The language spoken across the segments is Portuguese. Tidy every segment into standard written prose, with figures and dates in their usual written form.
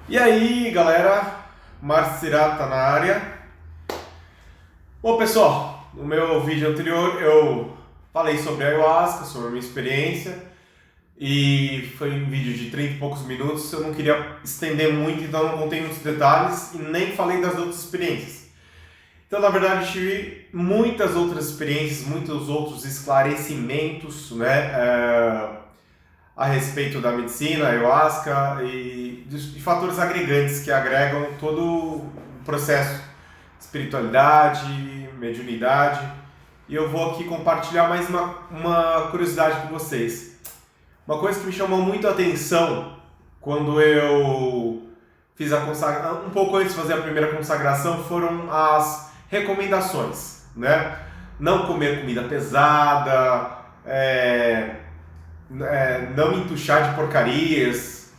E aí, galera, Márcio Cirata na área. Bom, pessoal, no meu vídeo anterior eu falei sobre a ayahuasca, sobre a minha experiência, e foi um vídeo de 30 e poucos minutos. Eu não queria estender muito, então não contei muitos detalhes e nem falei das outras experiências. Então, na verdade, eu tive muitas outras experiências, muitos outros esclarecimentos, a respeito da medicina, ayahuasca e de fatores agregantes que agregam todo o processo, espiritualidade, mediunidade. E eu vou aqui compartilhar mais uma curiosidade com vocês. Uma coisa que me chamou muito a atenção quando eu fiz a consagração, um pouco antes de fazer a primeira consagração, foram as recomendações, né? Não comer comida pesada, não entuchar de porcarias,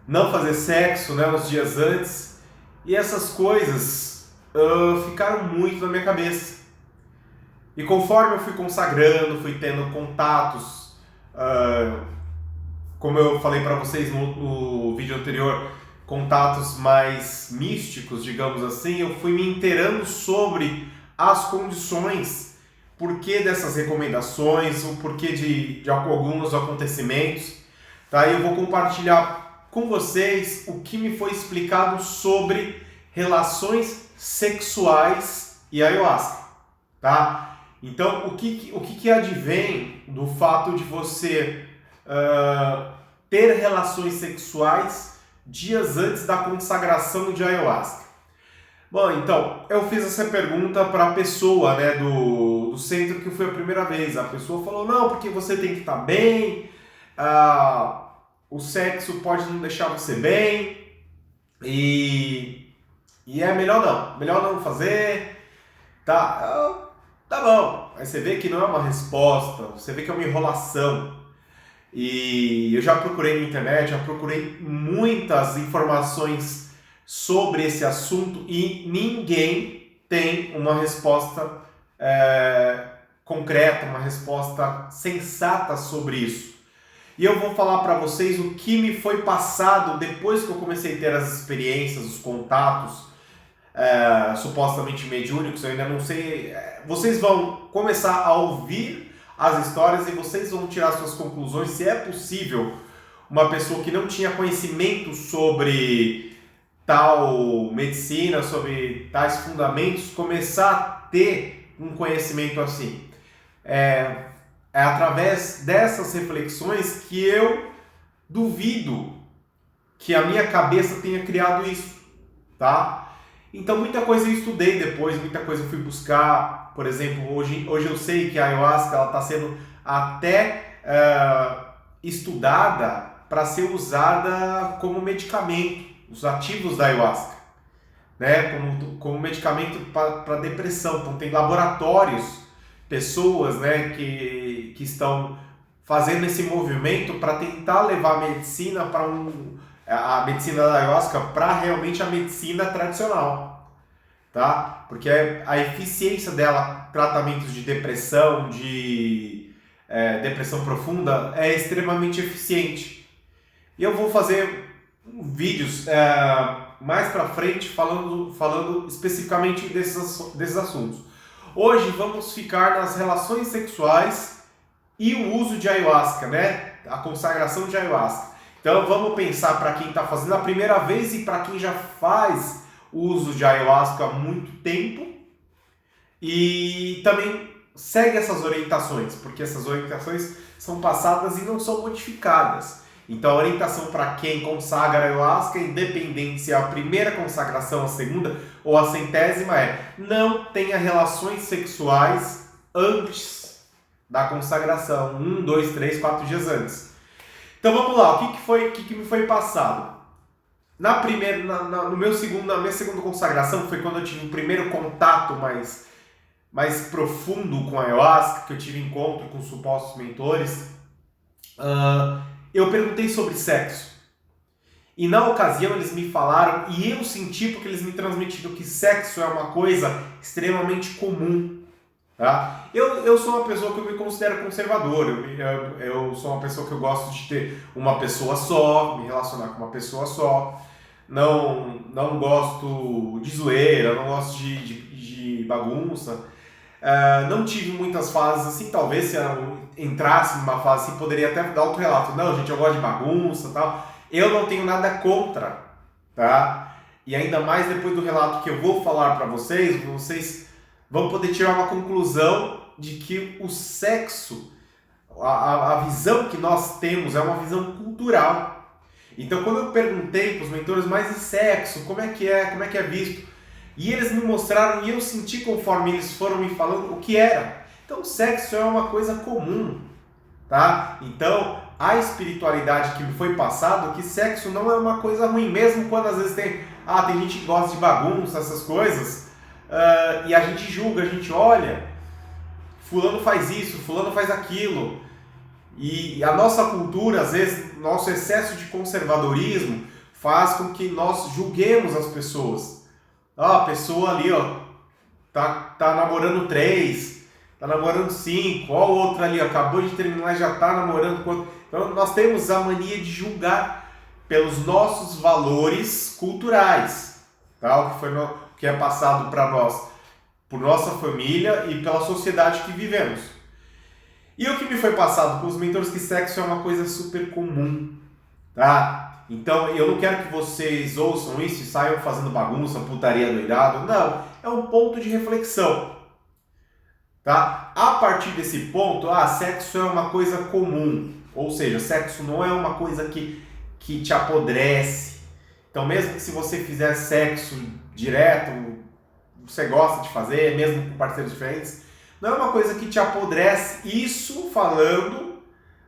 não fazer sexo, né, uns dias antes. E essas coisas ficaram muito na minha cabeça. E conforme eu fui consagrando, fui tendo contatos, como eu falei para vocês no vídeo anterior, contatos mais místicos, digamos assim, eu fui me inteirando sobre as condições, porquê dessas recomendações, o porquê de alguns acontecimentos. Tá? Eu vou compartilhar com vocês o que me foi explicado sobre relações sexuais e ayahuasca. Tá? Então, o que advém do fato de você ter relações sexuais dias antes da consagração de ayahuasca? Bom, então, eu fiz essa pergunta para a pessoa, né, do centro que foi a primeira vez. A pessoa falou, não, porque você tem que estar bem, o sexo pode não deixar você bem, e é melhor não fazer, tá? Tá bom. Aí você vê que não é uma resposta, você vê que é uma enrolação. E eu já procurei na internet, já procurei muitas informações sobre esse assunto e ninguém tem uma resposta concreta, uma resposta sensata sobre isso. E eu vou falar para vocês o que me foi passado depois que eu comecei a ter as experiências, os contatos supostamente mediúnicos. Eu ainda não sei. Vocês vão começar a ouvir as histórias e vocês vão tirar suas conclusões se é possível uma pessoa que não tinha conhecimento sobre tal medicina, sobre tais fundamentos, começar a ter um conhecimento assim. É através dessas reflexões que eu duvido que a minha cabeça tenha criado isso, tá? Então muita coisa eu estudei depois, muita coisa eu fui buscar. Por exemplo, hoje eu sei que a ayahuasca está sendo até estudada para ser usada como medicamento, os ativos da ayahuasca, né? Como medicamento para depressão. Então tem laboratórios, pessoas, né, que estão fazendo esse movimento para tentar levar a medicina para a medicina da ayahuasca para realmente a medicina tradicional, tá? Porque a eficiência dela, tratamentos de depressão, de depressão profunda, é extremamente eficiente. E eu vou fazer vídeos mais para frente falando especificamente desses assuntos. Hoje vamos ficar nas relações sexuais e o uso de ayahuasca, né? A consagração de ayahuasca. Então vamos pensar para quem está fazendo a primeira vez e para quem já faz o uso de ayahuasca há muito tempo e também segue essas orientações, porque essas orientações são passadas e não são modificadas. Então a orientação para quem consagra a ayahuasca, independente se é a primeira consagração, a segunda ou a centésima, não tenha relações sexuais antes da consagração, 1, 2, 3, 4 dias antes. Então vamos lá, o que me foi passado? Na minha segunda consagração, foi quando eu tive o primeiro contato mais profundo com a ayahuasca, que eu tive encontro com supostos mentores. Eu perguntei sobre sexo. E na ocasião eles me falaram, e eu senti porque eles me transmitiram que sexo é uma coisa extremamente comum. Tá? Eu sou uma pessoa que eu me considero conservador, eu sou uma pessoa que eu gosto de ter uma pessoa só, me relacionar com uma pessoa só. não gosto de zoeira, não gosto de bagunça. Não tive muitas fases assim, talvez se eu entrasse numa fase assim, poderia até dar outro relato. Não, gente, eu gosto de bagunça e tal. Eu não tenho nada contra, tá? E ainda mais depois do relato que eu vou falar para vocês vão poder tirar uma conclusão de que o sexo, a visão que nós temos é uma visão cultural. Então, quando eu perguntei para os mentores, mas e sexo, como é que é visto? E eles me mostraram e eu senti conforme eles foram me falando o que era. Então, o sexo é uma coisa comum, tá? Então, a espiritualidade que me foi passado, que sexo não é uma coisa ruim, mesmo quando às vezes tem gente que gosta de bagunça, essas coisas, e a gente julga, a gente olha, fulano faz isso, fulano faz aquilo. E a nossa cultura, às vezes, nosso excesso de conservadorismo faz com que nós julguemos as pessoas. A pessoa ali, tá namorando 3, tá namorando 5, o outro ali, acabou de terminar e já tá namorando 4. Então nós temos a mania de julgar pelos nossos valores culturais, tá? O que é passado para nós, por nossa família e pela sociedade que vivemos. E o que me foi passado com os mentores, que sexo é uma coisa super comum, tá? Então eu não quero que vocês ouçam isso e saiam fazendo bagunça, putaria, doidado. Não, é um ponto de reflexão, tá? A partir desse ponto, sexo é uma coisa comum, ou seja, sexo não é uma coisa que te apodrece. Então mesmo que se você fizer sexo direto, você gosta de fazer, mesmo com parceiros diferentes, não é uma coisa que te apodrece, isso falando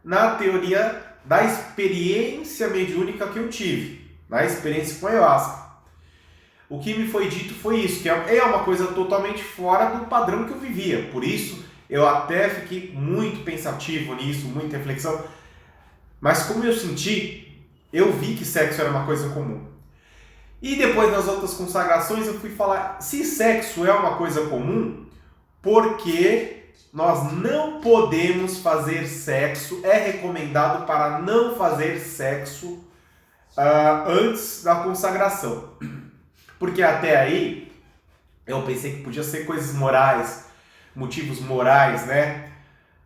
na teoria da experiência mediúnica que eu tive, na experiência com a ayahuasca. O que me foi dito foi isso, que é uma coisa totalmente fora do padrão que eu vivia. Por isso, eu até fiquei muito pensativo nisso, muita reflexão. Mas como eu senti, eu vi que sexo era uma coisa comum. E depois nas outras consagrações eu fui falar, se sexo é uma coisa comum, porque nós não podemos fazer sexo, é recomendado para não fazer sexo antes da consagração. Porque até aí eu pensei que podia ser coisas morais, motivos morais, né?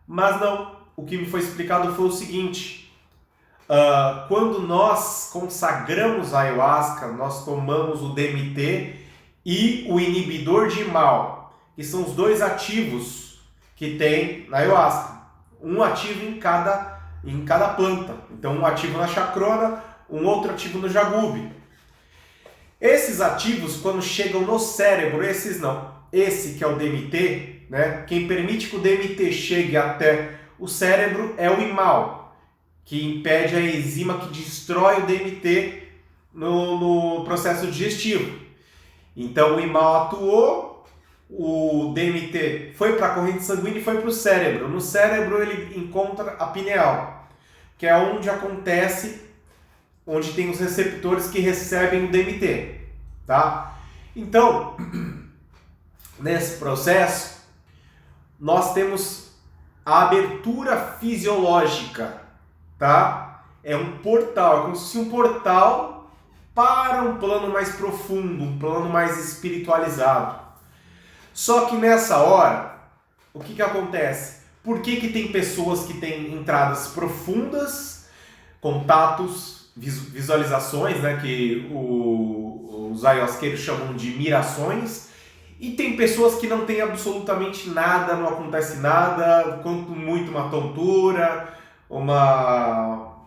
Mas não, o que me foi explicado foi o seguinte, quando nós consagramos a ayahuasca, nós tomamos o DMT e o inibidor de mal, que são os dois ativos que tem na ayahuasca. Um ativo em cada planta. Então, um ativo na chacrona, um outro ativo no jagube. Esses ativos, quando chegam no cérebro, esse que é o DMT, né? Quem permite que o DMT chegue até o cérebro é o imal, que impede a enzima que destrói o DMT no processo digestivo. Então, o imal atuou, o DMT foi para a corrente sanguínea e foi para o cérebro. No cérebro ele encontra a pineal, que é onde tem os receptores que recebem o DMT, tá? Então, nesse processo, nós temos a abertura fisiológica, tá? É um portal, é como se fosse um portal para um plano mais profundo, um plano mais espiritualizado. Só que nessa hora, o que acontece? Por que tem pessoas que têm entradas profundas, contatos, visualizações, né, que os ayahuasqueiros chamam de mirações, e tem pessoas que não têm absolutamente nada, não acontece nada, quanto muito uma tontura, uma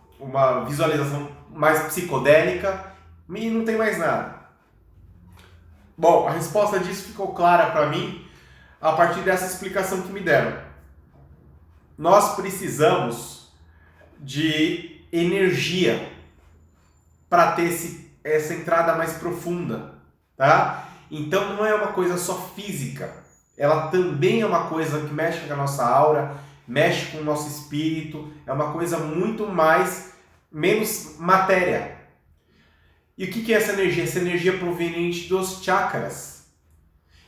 visualização mais psicodélica, e não tem mais nada. Bom, a resposta disso ficou clara para mim a partir dessa explicação que me deram. Nós precisamos de energia para ter essa entrada mais profunda, tá? Então não é uma coisa só física, ela também é uma coisa que mexe com a nossa aura, mexe com o nosso espírito, é uma coisa muito menos matéria. E o que é essa energia? Essa energia proveniente dos chakras.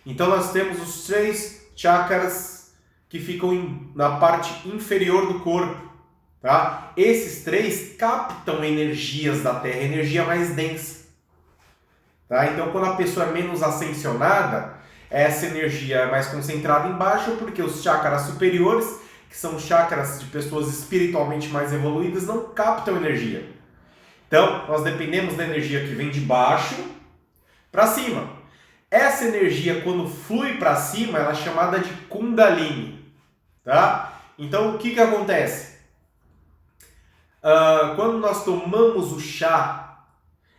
Então nós temos os 3 chakras que ficam na parte inferior do corpo, tá? Esses 3 captam energias da Terra, energia mais densa. Tá? Então, quando a pessoa é menos ascensionada, essa energia é mais concentrada embaixo, porque os chakras superiores, que são chakras de pessoas espiritualmente mais evoluídas, não captam energia. Então, nós dependemos da energia que vem de baixo para cima. Essa energia, quando flui para cima, ela é chamada de Kundalini. Tá? Então, o que acontece? Quando nós tomamos o chá,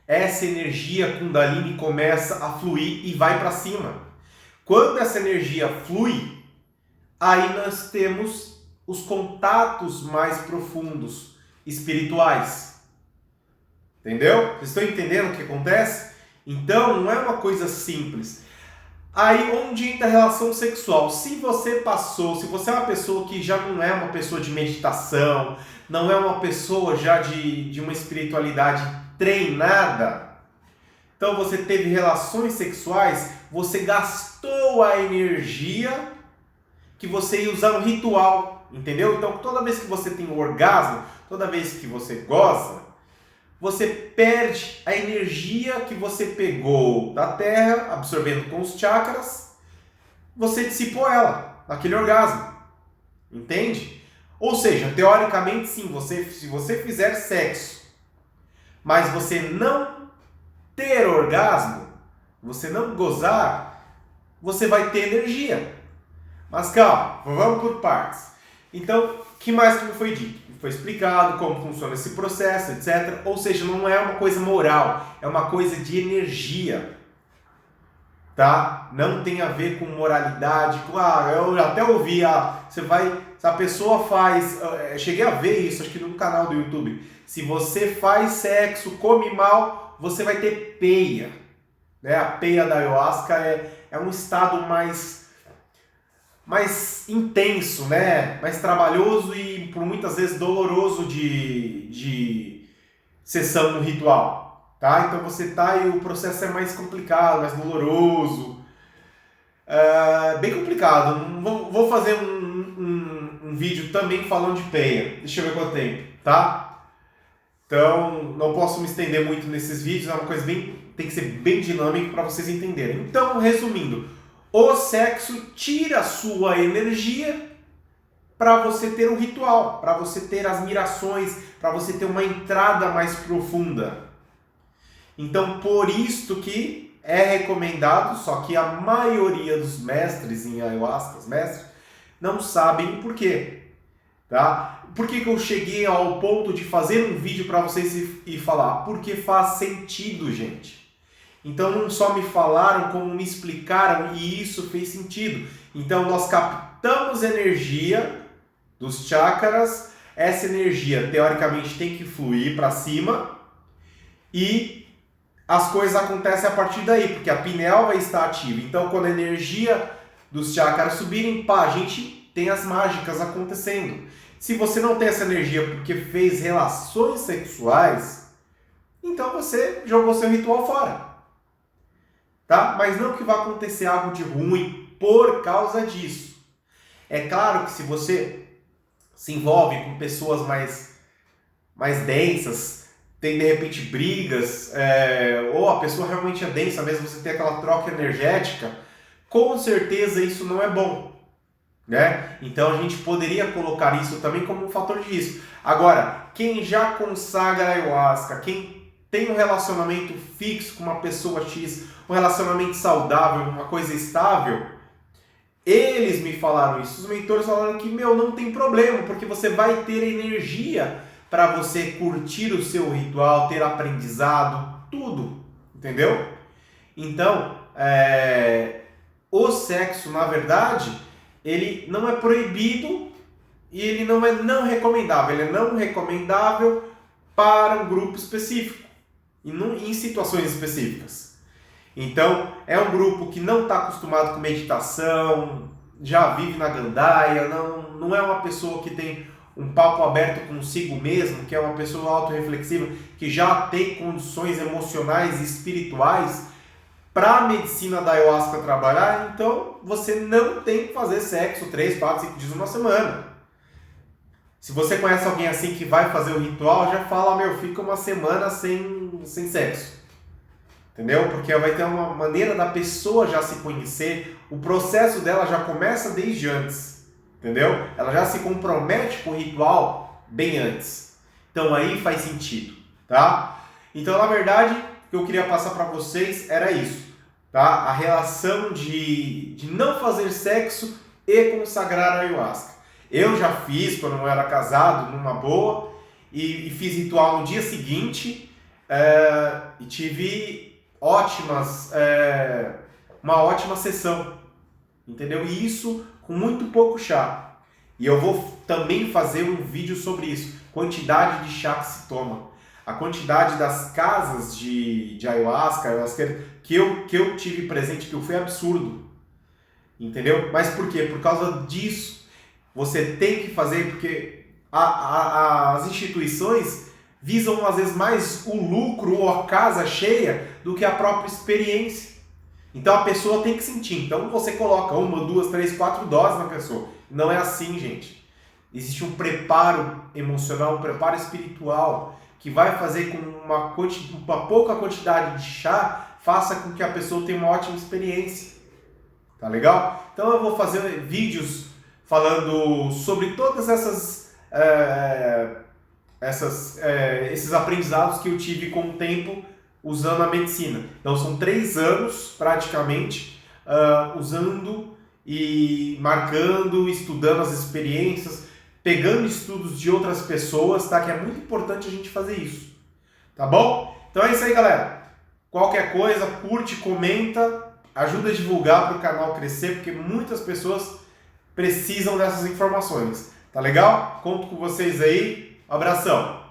essa energia Kundalini começa a fluir e vai para cima. Quando essa energia flui, aí nós temos os contatos mais profundos, espirituais. Entendeu? Vocês estão entendendo o que acontece? Então, não é uma coisa simples. Aí onde entra a relação sexual. Se você é uma pessoa que já não é uma pessoa de meditação, não é uma pessoa já de uma espiritualidade treinada, então você teve relações sexuais, você gastou a energia que você ia usar no ritual, entendeu? Então toda vez que você tem um orgasmo, toda vez que você goza, você perde a energia que você pegou da terra, absorvendo com os chakras, você dissipou ela naquele orgasmo, entende? Ou seja, teoricamente sim, se você fizer sexo, mas você não ter orgasmo, você não gozar, você vai ter energia. Mas calma, vamos por partes. Então, o que mais que me foi dito? Foi explicado como funciona esse processo, etc. Ou seja, não é uma coisa moral, é uma coisa de energia. Tá? Não tem a ver com moralidade. Eu até ouvi, se a pessoa faz, cheguei a ver isso, acho que no canal do YouTube. Se você faz sexo, come mal, você vai ter peia. Né? A peia da ayahuasca é um estado mais intenso, né? Mais trabalhoso e por muitas vezes doloroso de sessão no ritual, tá? Então você tá e o processo é mais complicado, mais doloroso, bem complicado. Vou fazer um vídeo também falando de peia, deixa eu ver quanto tempo, tá? Então não posso me estender muito nesses vídeos, é uma coisa tem que ser bem dinâmico para vocês entenderem. Então, resumindo, o sexo tira a sua energia para você ter um ritual, para você ter as mirações, para você ter uma entrada mais profunda. Então, por isto que é recomendado, só que a maioria dos mestres em ayahuasca, os mestres, não sabem o porquê. Tá? Por que eu cheguei ao ponto de fazer um vídeo para vocês e falar? Porque faz sentido, gente. Então não só me falaram, como me explicaram e isso fez sentido. Então nós captamos energia dos chakras, essa energia teoricamente tem que fluir para cima e as coisas acontecem a partir daí, porque a pineal vai estar ativa. Então quando a energia dos chakras subirem, a gente tem as mágicas acontecendo. Se você não tem essa energia porque fez relações sexuais, então você jogou seu ritual fora. Tá? Mas não que vai acontecer algo de ruim por causa disso. É claro que se você se envolve com pessoas mais densas, tem de repente brigas, ou a pessoa realmente é densa mesmo, você tem aquela troca energética, com certeza isso não é bom. Né? Então a gente poderia colocar isso também como um fator de risco. Agora, quem já consagra a ayahuasca, quem tem um relacionamento fixo com uma pessoa X, um relacionamento saudável, uma coisa estável, eles me falaram isso. Os mentores falaram que, não tem problema, porque você vai ter energia para você curtir o seu ritual, ter aprendizado, tudo, entendeu? Então, o sexo, na verdade, ele não é proibido e ele não é não recomendável. Ele é não recomendável para um grupo específico e em situações específicas. Então, é um grupo que não está acostumado com meditação, já vive na gandaia, não é uma pessoa que tem um papo aberto consigo mesmo, que é uma pessoa autorreflexiva, que já tem condições emocionais e espirituais para a medicina da ayahuasca trabalhar. Então, você não tem que fazer sexo 3, 4, 5 dias uma semana. Se você conhece alguém assim que vai fazer o ritual, já fala, fica uma semana sem sexo. entendeu? Porque vai ter uma maneira da pessoa já se conhecer, o processo dela já começa desde antes, entendeu? Ela já se compromete com o ritual bem antes. Então aí faz sentido, tá? Então, na verdade, o que eu queria passar para vocês era isso, tá? A relação de não fazer sexo e consagrar a ayahuasca. Eu já fiz quando eu era casado, numa boa, e fiz ritual no dia seguinte, e tive uma ótima sessão, entendeu? E isso com muito pouco chá. E eu vou também fazer um vídeo sobre isso, quantidade de chá que se toma. A quantidade das casas de ayahuasca que eu tive presente, que foi absurdo, entendeu? Mas por quê? Por causa disso, você tem que fazer, porque as instituições visam às vezes mais o lucro ou a casa cheia do que a própria experiência. Então a pessoa tem que sentir. Então você coloca 1, 2, 3, 4 doses na pessoa. Não é assim, gente. Existe um preparo emocional, um preparo espiritual que vai fazer com uma pouca quantidade de chá faça com que a pessoa tenha uma ótima experiência. Tá legal? Então eu vou fazer vídeos falando sobre todas esses aprendizados que eu tive com o tempo usando a medicina. Então são 3 anos praticamente usando e marcando, estudando as experiências, pegando estudos de outras pessoas, tá? Que é muito importante a gente fazer isso, tá bom? Então é isso aí, galera. Qualquer coisa, curte, comenta, ajuda a divulgar para o canal crescer, porque muitas pessoas precisam dessas informações, tá legal? Conto com vocês aí, abração!